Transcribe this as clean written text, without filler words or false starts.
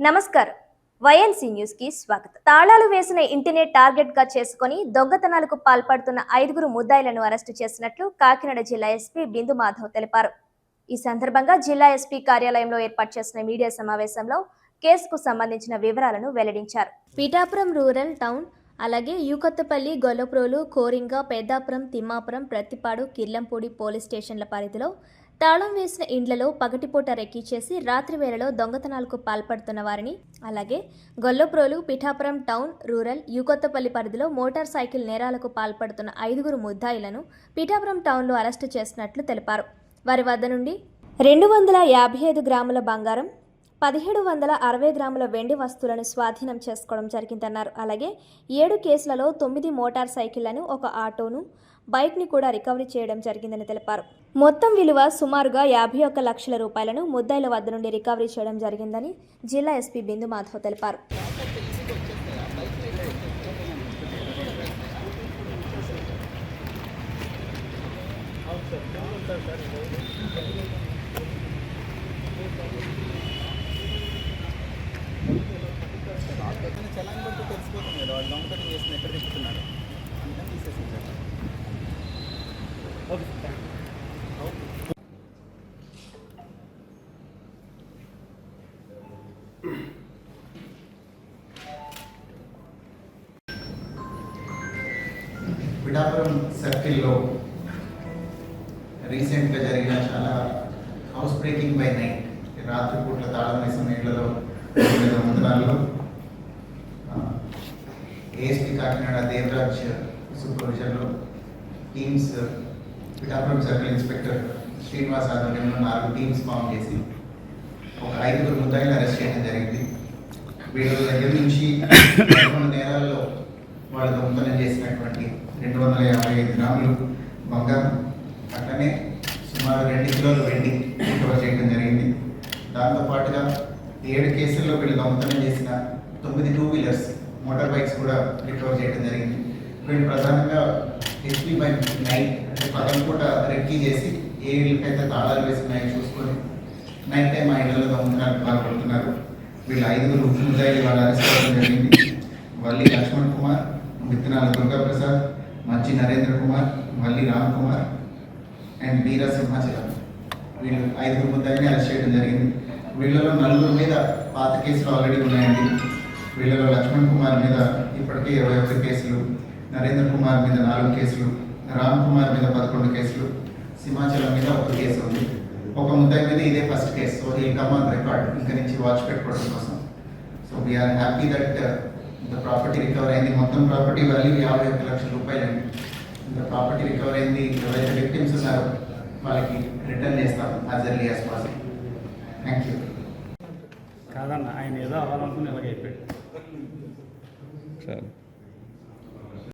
నమస్కారం. YNC news కి స్వాగతం. తాళాలు వేసిన ఇంటినే టార్గెట్ గా చేసుకుని దొంగతనాలకు పాల్పడుతున్న 5 ముద్దాయిలను అరెస్టు చేసినట్లు కాకినాడ జిల్లా ఎస్పీ బిందు మాధవ్ తెలిపారు. ఈ సందర్భంగా జిల్లా ఎస్పీ కార్యాలయంలో ఏర్పాటు చేసిన మీడియా సమావేశంలో కేసుకు సంబంధించిన వివరాలను వెల్లడించారు. పిఠాపురం రూరల్ టౌన్, అలాగే యూకొత్తపల్లి, గొల్లప్రోలు, కోరింగ, పెద్దాపురం, తిమ్మాపురం, ప్రత్తిపాడు, కిర్లంపూడి పోలీస్ స్టేషన్ల పరిధిలో తాళం వేసిన ఇండ్లలో పగటిపూట రెక్కీ చేసి రాత్రి వేళలో దొంగతనాలకు పాల్పడుతున్న వారిని, అలాగే గొల్లప్రోలు, పిఠాపురం టౌన్, రూరల్, యూకొత్తపల్లి పరిధిలో మోటార్ సైకిల్ నేరాలకు పాల్పడుతున్న 5 ముద్దాయిలను పిఠాపురం టౌన్లో అరెస్టు చేసినట్లు తెలిపారు. వారి వద్ద నుండి 255 గ్రాముల బంగారం, 1760 గ్రాముల వెండి వస్తువులను స్వాధీనం చేసుకోవడం జరిగిందన్నారు. అలాగే 7 కేసులలో 9 మోటార్ సైకిళ్లను, ఒక ఆటోను, బైక్ని కూడా రికవరీ చేయడం జరిగిందని తెలిపారు. మొత్తం విలువ సుమారుగా 51 లక్షల రూపాయలను ముద్దాయిల వద్ద నుండి రికవరీ చేయడం జరిగిందని జిల్లా ఎస్పీ బిందు మాధవ్ తెలిపారు. చలాన్ బట్టి తెలిసిపోతుంది కదా వాళ్ళు దొంగతనం చేసిన ఎక్కడ తిప్పుతున్నారు అందుకని తీసేసింది సార్. ఓకే పిఠాపురం సర్కిల్లో రీసెంట్గా జరిగిన చాలా హౌస్ బ్రేకింగ్ బై నైట్, రాత్రిపూట్ల తాళం వేసిన ఇళ్లలో దొంగతనాల్లో ఏఎస్పీ కాకినాడ దేవరాజ్ సూపర్విజన్లో teams, Pithapuram circle inspector Srinivas ఆధ్వర్యంలో 4 టీమ్స్ ఫామ్ చేసి ఒక 5 ముద్దాయిలను అరెస్ట్ చేయడం జరిగింది. వీళ్ళ దగ్గర నుంచి 11 నేరాల్లో వాళ్ళు దొంగతనం చేసినటువంటి 255 గ్రాములు బంగారం, అట్లనే సుమారు 2 కిలోల వెండి రికవర్ చేయడం జరిగింది. దాంతోపాటుగా 7 కేసుల్లో వీళ్ళు దొంగతనం చేసిన 9 2 వీలర్స్, మోటార్ బైక్స్ కూడా రికవర్ చేయడం జరిగింది. వీళ్ళు ప్రధానంగా హెచ్పీ బై నైట్ అంటే పగలపూట రెక్కీ చేసి ఏ ఇళ్ళకైతే తాళాలు వేసినాయో చూసుకొని నైట్ టైం ఆ ఇళ్లలో దొంగతనాలకు పాల్పడుతున్నారు. వీళ్ళు 5 ముద్దాయిలు వాళ్ళు అరెస్ట్ అవ్వడం జరిగింది. వల్లి లక్ష్మణ్ కుమార్, విత్తనాల దుర్గాప్రసాద్, మంచి నరేంద్ర కుమార్, వల్లి రామ్ కుమార్ అండ్ వీర సింహాచలం, వీళ్ళు 5 ముద్దాయిని అరెస్ట్ చేయడం జరిగింది. వీళ్ళలో 4 మీద పాత కేసులు ఆల్రెడీ ఉన్నాయండి. వీళ్ళలో లక్ష్మణ్ కుమార్ మీద ఇప్పటికే 21 కేసులు, నరేంద్ర కుమార్ మీద 4 కేసులు, రామ్ కుమార్ మీద 11 కేసులు, సింహాచలం మీద 1 కేసు ఉంది. ఒక ముద్దాయి మీద ఇదే ఫస్ట్ కేసు. సో ఈ కమ్ ఆన్ రికార్డ్ ఇంకా నుంచి వాచ్ పెట్టుకోవడం కోసం. So we are happy that the property recover అయింది. మొత్తం ప్రాపర్టీ వాల్యూ 51 లక్షల రూపాయలండి. ఇంత ప్రాపర్టీ రికవర్ అయింది. ఎవరైతే విక్టిమ్స్ ఉన్నారో వాళ్ళకి రిటర్న్ చేస్తాం as early as possible. Thank you. కాదన్న ఆయన ఏదో అవ్వాలనుకుని ఇలాగ అయిపోయాడు. సరే.